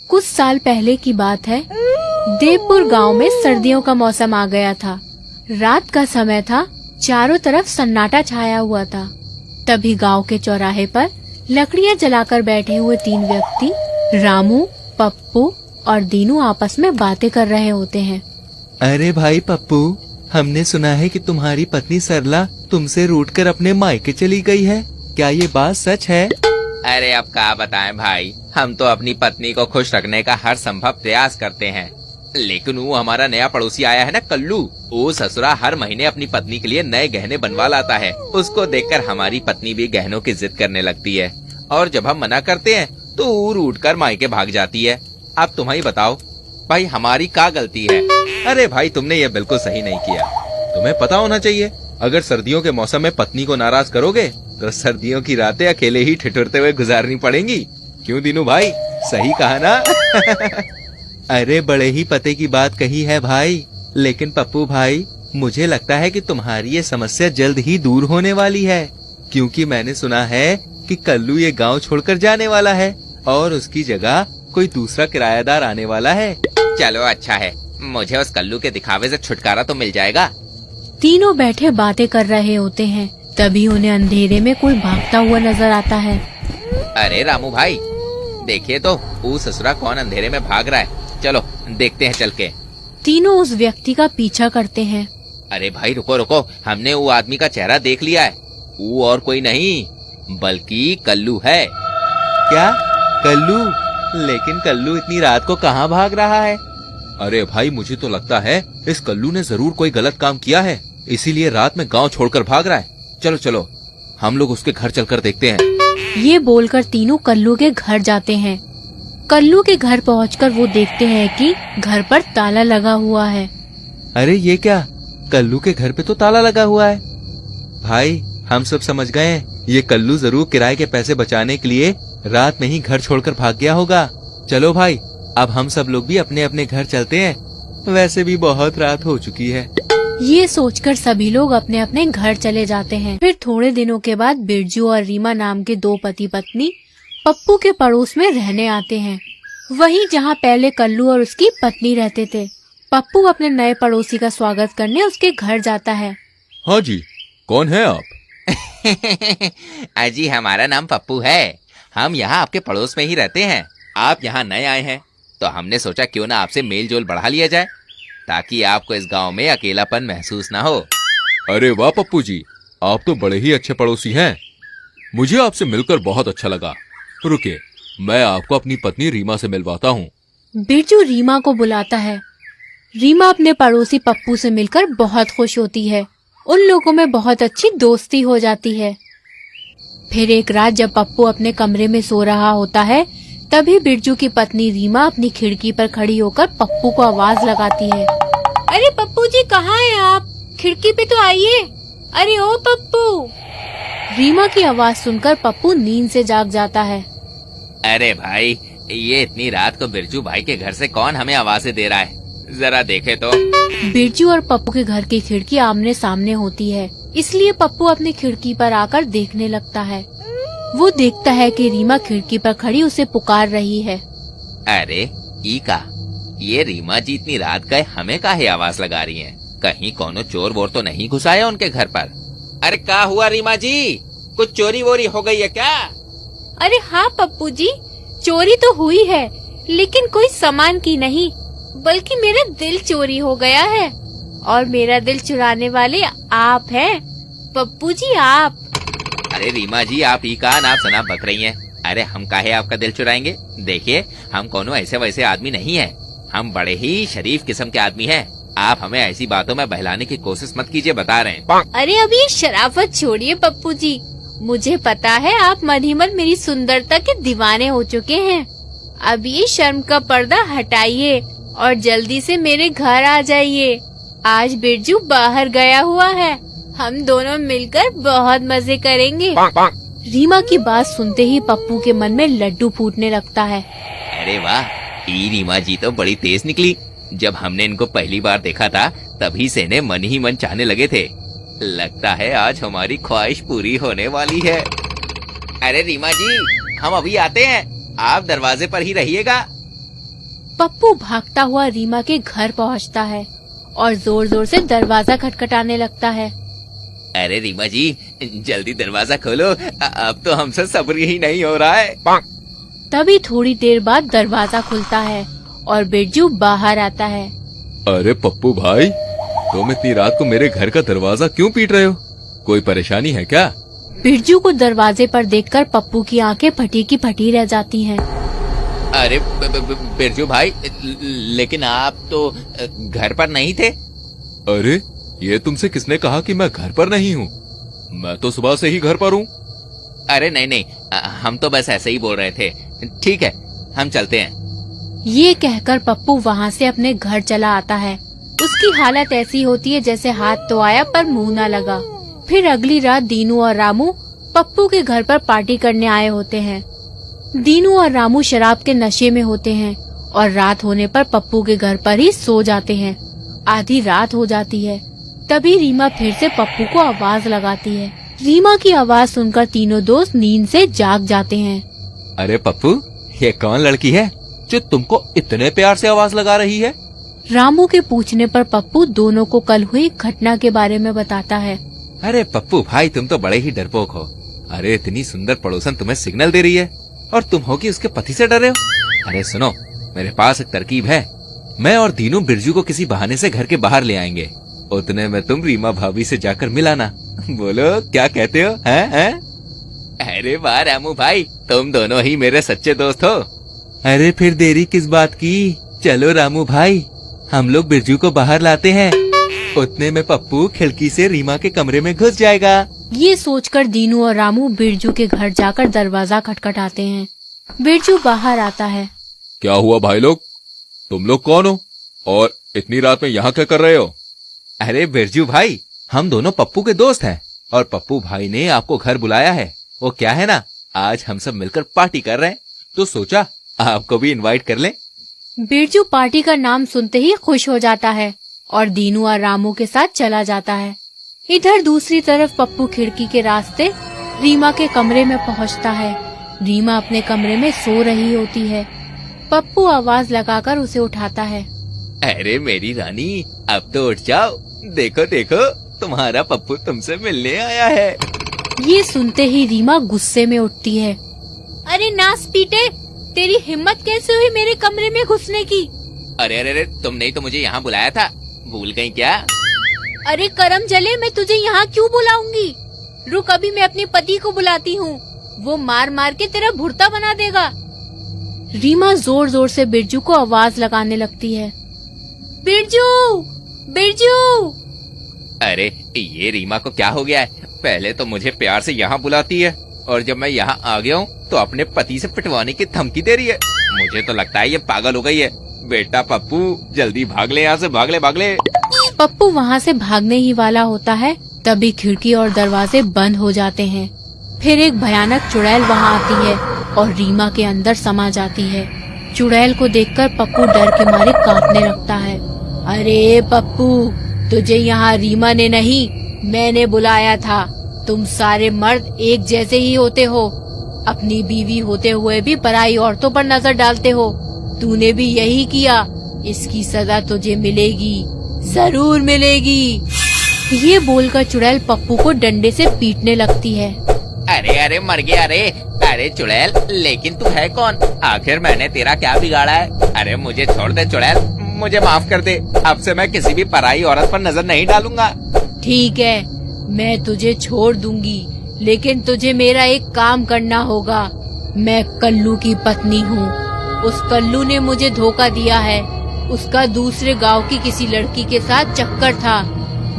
कुछ साल पहले की बात है। देवपुर गांव में सर्दियों का मौसम आ गया था। रात का समय था, चारों तरफ सन्नाटा छाया हुआ था। तभी गांव के चौराहे पर लकड़ियां जलाकर बैठे हुए 3 व्यक्ति रामू, पप्पू और दीनू आपस में बातें कर रहे होते हैं। अरे भाई पप्पू, हमने सुना है कि तुम्हारी पत्नी सरला तुमसे रूठकर अपने मायके चली गई है। क्या ये बात सच है? अरे अब क्या बताएं भाई, हम तो अपनी पत्नी को खुश रखने का हर संभव प्रयास करते हैं, लेकिन वो हमारा नया पड़ोसी आया है ना कल्लू, वो ससुरा हर महीने अपनी पत्नी के लिए नए गहने बनवा लाता है। उसको देखकर हमारी पत्नी भी गहनों की जिद करने लगती है, और जब हम मना करते हैं तो वो रूठकर मायके भाग जाती है। अब तुम ही बताओ भाई, हमारी क्या गलती है? अरे भाई, तुमने ये बिल्कुल सही नहीं किया। तुम्हें पता होना चाहिए, अगर सर्दियों के मौसम में पत्नी को नाराज करोगे तो सर्दियों की रातें अकेले ही ठिठुरते हुए गुजारनी पड़ेंगी। क्यों दीनू भाई, सही कहा ना? अरे बड़े ही पते की बात कही है भाई। लेकिन पप्पू भाई, मुझे लगता है कि तुम्हारी ये समस्या जल्द ही दूर होने वाली है, क्योंकि मैंने सुना है कि कल्लू ये गांव छोड़कर जाने वाला है और उसकी जगह कोई दूसरा किराएदार आने वाला है। चलो अच्छा है, मुझे उस कल्लू के दिखावे से छुटकारा तो मिल जाएगा। तीनों बैठे बातें कर रहे होते हैं। तभी उन्हें अंधेरे में कोई भागता हुआ नजर आता है। अरे रामू भाई, देखिए तो वो ससुरा कौन अंधेरे में भाग रहा है। चलो देखते हैं चल के। तीनों उस व्यक्ति का पीछा करते हैं। अरे भाई रुको रुको, हमने वो आदमी का चेहरा देख लिया है। वो और कोई नहीं बल्कि कल्लू है। क्या? कल्लू? लेकिन कल्लू इतनी रात को कहाँ भाग रहा है? अरे भाई, मुझे तो लगता है इस कल्लू ने जरूर कोई गलत काम किया है, इसीलिए रात में गांव छोड़कर भाग रहा है। चलो चलो, हम लोग उसके घर चलकर देखते हैं। ये बोलकर तीनों कल्लू के घर जाते हैं। कल्लू के घर पहुंचकर वो देखते हैं कि घर पर ताला लगा हुआ है। अरे ये क्या? कल्लू के घर पे तो ताला लगा हुआ है। भाई, हम सब समझ गए हैं, ये कल्लू जरूर किराए के पैसे बचाने के लिए रात में ही घर छोड़कर भाग गया होगा। चलो भाई, अब हम सब लोग भी अपने अपने घर चलते हैं। वैसे भी बहुत रात हो चुकी है। ये सोचकर सभी लोग अपने अपने घर चले जाते हैं। फिर थोड़े दिनों के बाद बिरजू और रीमा नाम के 2 पति पत्नी पप्पू के पड़ोस में रहने आते हैं, वहीं जहाँ पहले कल्लू और उसकी पत्नी रहते थे। पप्पू अपने नए पड़ोसी का स्वागत करने उसके घर जाता है। हाँ जी, कौन है आप? अजी, हमारा नाम पप्पू है। हम यहाँ आपके पड़ोस में ही रहते हैं। आप यहाँ नए आए हैं तो हमने सोचा क्यों ना आपसे मेल जोल बढ़ा लिया जाए, ताकि आपको इस गांव में अकेलापन महसूस ना हो। अरे वाह पप्पू जी, आप तो बड़े ही अच्छे पड़ोसी हैं। मुझे आपसे मिलकर बहुत अच्छा लगा। रुकिए, मैं आपको अपनी पत्नी रीमा से मिलवाता हूँ। बिरजू रीमा को बुलाता है। रीमा अपने पड़ोसी पप्पू से मिलकर बहुत खुश होती है। उन लोगों में बहुत अच्छी दोस्ती हो जाती है। फिर एक रात जब पप्पू अपने कमरे में सो रहा होता है, तभी बिरजू की पत्नी रीमा अपनी खिड़की पर खड़ी होकर पप्पू को आवाज लगाती है। अरे पप्पू जी, कहाँ हैं आप? खिड़की पे तो आइए। अरे ओ पप्पू। रीमा की आवाज सुनकर पप्पू नींद से जाग जाता है। अरे भाई, ये इतनी रात को बिरजू भाई के घर से कौन हमें आवाजें दे रहा है? जरा देखे तो। बिरजू और पप्पू के घर की खिड़की आमने सामने होती है, इसलिए पप्पू अपनी खिड़की पर आकर देखने लगता है। वो देखता है कि रीमा खिड़की पर खड़ी उसे पुकार रही है। अरे ईका, ये रीमा जी इतनी रात गए हमें काहे आवाज लगा रही हैं? कहीं कोनो चोर वोर तो नहीं घुसाया उनके घर पर? अरे क्या हुआ रीमा जी, कुछ चोरी वोरी हो गई है क्या? अरे हाँ पप्पू जी, चोरी तो हुई है, लेकिन कोई सामान की नहीं, बल्कि मेरा दिल चोरी हो गया है। और मेरा दिल चुराने वाले आप हैं पप्पू जी, आप। अरे रीमा जी, आप ही का नाम सना बक रही हैं। अरे हम काहे आपका दिल चुराएंगे? देखिए, हम कोनो ऐसे वैसे आदमी नहीं है, हम बड़े ही शरीफ किस्म के आदमी हैं। आप हमें ऐसी बातों में बहलाने की कोशिश मत कीजिए, बता रहे हैं। अरे अभी शराफत छोड़िए पप्पू जी, मुझे पता है आप मन ही मन मेरी सुंदरता के दीवाने हो चुके हैं। अब ये शर्म का पर्दा हटाइए और जल्दी से मेरे घर आ जाइए। आज बिरजू बाहर गया हुआ है, हम दोनों मिलकर बहुत मजे करेंगे। रीमा की बात सुनते ही पप्पू के मन में लड्डू फूटने लगता है। अरे वाह, ये रीमा जी तो बड़ी तेज निकली। जब हमने इनको पहली बार देखा था, तभी से इन्हें मन ही मन चाहने लगे थे। लगता है आज हमारी ख्वाहिश पूरी होने वाली है। अरे रीमा जी, हम अभी आते हैं, आप दरवाजे पर ही रहिएगा। पप्पू भागता हुआ रीमा के घर पहुंचता है और जोर जोर से दरवाजा खटखटाने लगता है। अरे रीमा जी, जल्दी दरवाजा खोलो, अब तो हमसे सब्र ही नहीं हो रहा है। तभी थोड़ी देर बाद दरवाजा खुलता है और बिरजू बाहर आता है। अरे पप्पू भाई, तुम इतनी रात को मेरे घर का दरवाजा क्यों पीट रहे हो? कोई परेशानी है क्या? बिरजू को दरवाजे पर देखकर पप्पू की आंखें फटी की फटी रह जाती हैं। अरे बिरजू भाई, लेकिन आप तो घर पर नहीं थे। अरे ये तुमसे किसने कहा कि मैं घर पर नहीं हूँ? मैं तो सुबह से ही घर पर हूँ। अरे नहीं नहीं, हम तो बस ऐसे ही बोल रहे थे। ठीक है, हम चलते हैं। ये कहकर पप्पू वहाँ से अपने घर चला आता है। उसकी हालत ऐसी होती है जैसे हाथ तो आया पर मुंह न लगा। फिर अगली रात दीनू और रामू पप्पू के घर पर पार्टी करने आए होते हैं। दीनू और रामू शराब के नशे में होते हैं और रात होने पर पप्पू के घर पर ही सो जाते हैं। आधी रात हो जाती है, तभी रीमा फिर से पप्पू को आवाज लगाती है। रीमा की आवाज सुनकर तीनों दोस्त नींद से जाग जाते हैं। अरे पप्पू, ये कौन लड़की है जो तुमको इतने प्यार से आवाज लगा रही है? रामू के पूछने पर पप्पू दोनों को कल हुई घटना के बारे में बताता है। अरे पप्पू भाई, तुम तो बड़े ही डरपोक हो। अरे इतनी सुंदर पड़ोसन तुम्हें सिग्नल दे रही है और तुम हो कि उसके पति से डरे हो। अरे सुनो, मेरे पास एक तरकीब है। मैं और दीनू बिरजू को किसी बहाने से घर के बाहर ले आएंगे। उतने में तुम रीमा भाभी से जाकर मिलाना। बोलो क्या कहते हो? हैं? अरे वाह रामू भाई, तुम दोनों ही मेरे सच्चे दोस्त हो। अरे फिर देरी किस बात की? चलो रामू भाई, हम लोग बिरजू को बाहर लाते हैं। उतने में पप्पू खिड़की से रीमा के कमरे में घुस जाएगा। ये सोचकर दीनू और रामू बिरजू के घर जाकर दरवाजा खटखटाते हैं। बिरजू बाहर आता है। क्या हुआ भाई लोग? तुम लोग कौन हो और इतनी रात में यहाँ क्या कर रहे हो? अरे बिरजू भाई, हम दोनों पप्पू के दोस्त हैं और पप्पू भाई ने आपको घर बुलाया है। वो क्या है ना, आज हम सब मिलकर पार्टी कर रहे हैं, तो सोचा आपको भी इनवाइट कर लें। बिरजू पार्टी का नाम सुनते ही खुश हो जाता है और दीनू और रामू के साथ चला जाता है। इधर दूसरी तरफ पप्पू खिड़की के रास्ते रीमा के कमरे में पहुंचता है। रीमा अपने कमरे में सो रही होती है। पप्पू आवाज लगाकर उसे उठाता है। अरे मेरी रानी, अब तो उठ जाओ। देखो देखो, तुम्हारा पप्पू तुमसे मिलने आया है। ये सुनते ही रीमा गुस्से में उठती है। अरे नास पीटे, तेरी हिम्मत कैसे हुई मेरे कमरे में घुसने की? अरे अरे अरे, तुमने ही तो मुझे यहाँ बुलाया था, भूल गई क्या? अरे करम जले, मैं तुझे यहाँ क्यों बुलाऊंगी? रुक, अभी मैं अपने पति को बुलाती हूँ, वो मार मार के तेरा भुर्ता बना देगा। रीमा जोर जोर से बिरजू को आवाज लगाने लगती है। बिरजू, बिरजू। अरे ये रीमा को क्या हो गया है? पहले तो मुझे प्यार से यहाँ बुलाती है और जब मैं यहाँ आ गया हूँ तो अपने पति से पिटवाने की धमकी दे रही है। मुझे तो लगता है ये पागल हो गई है। बेटा पप्पू, जल्दी भाग ले यहाँ से, भाग ले भाग ले। पप्पू वहाँ से भागने ही वाला होता है, तभी खिड़की और दरवाजे बंद हो जाते हैं। फिर एक भयानक चुड़ैल वहाँ आती है और रीमा के अंदर समा जाती है। चुड़ैल को देखकर पप्पू डर के मारे कांपने लगता है। अरे पप्पू, तुझे यहाँ रीमा ने नहीं, मैंने बुलाया था। तुम सारे मर्द एक जैसे ही होते हो, अपनी बीवी होते हुए भी पराई औरतों पर नजर डालते हो। तूने भी यही किया, इसकी सजा तुझे मिलेगी, जरूर मिलेगी। ये बोलकर चुड़ैल पप्पू को डंडे से पीटने लगती है। अरे अरे मर गया रे। अरे चुड़ैल, लेकिन तू है कौन? आखिर मैंने तेरा क्या बिगाड़ा है? अरे मुझे छोड़ दे चुड़ैल, मुझे माफ कर दे। अब से मैं किसी भी पराई औरत पर नजर नहीं डालूंगा। ठीक है, मैं तुझे छोड़ दूंगी, लेकिन तुझे मेरा एक काम करना होगा। मैं कल्लू की पत्नी हूँ। उस कल्लू ने मुझे धोखा दिया है। उसका दूसरे गांव की किसी लड़की के साथ चक्कर था।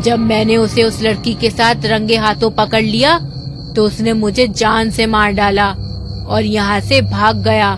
जब मैंने उसे उस लड़की के साथ रंगे हाथों पकड़ लिया तो उसने मुझे जान से मार डाला और यहाँ से भाग गया।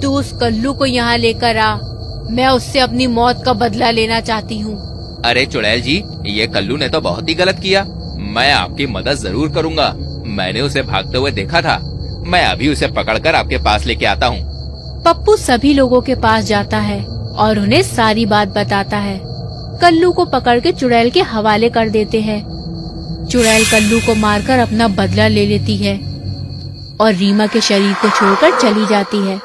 तू उस कल्लू को यहाँ लेकर आ, मैं उससे अपनी मौत का बदला लेना चाहती हूँ। अरे चुड़ैल जी, ये कल्लू ने तो बहुत ही गलत किया। मैं आपकी मदद जरूर करूँगा। मैंने उसे भागते हुए देखा था। मैं अभी उसे पकड़कर आपके पास लेके आता हूँ। पप्पू सभी लोगों के पास जाता है और उन्हें सारी बात बताता है। कल्लू को पकड़ के चुड़ैल के हवाले कर देते हैं। चुड़ैल कल्लू को मारकर अपना बदला ले लेती है और रीमा के शरीर को छोड़कर चली जाती है।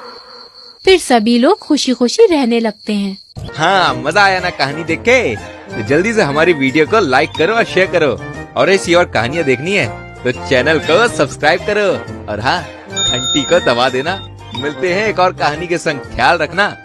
फिर सभी लोग खुशी खुशी रहने लगते हैं। हाँ, मजा आया ना कहानी देख के? तो जल्दी से हमारी वीडियो को लाइक करो और शेयर करो, और ऐसी और कहानियाँ देखनी है तो चैनल को सब्सक्राइब करो, और हाँ, घंटी को दबा देना। मिलते हैं एक और कहानी के संग, ख्याल रखना।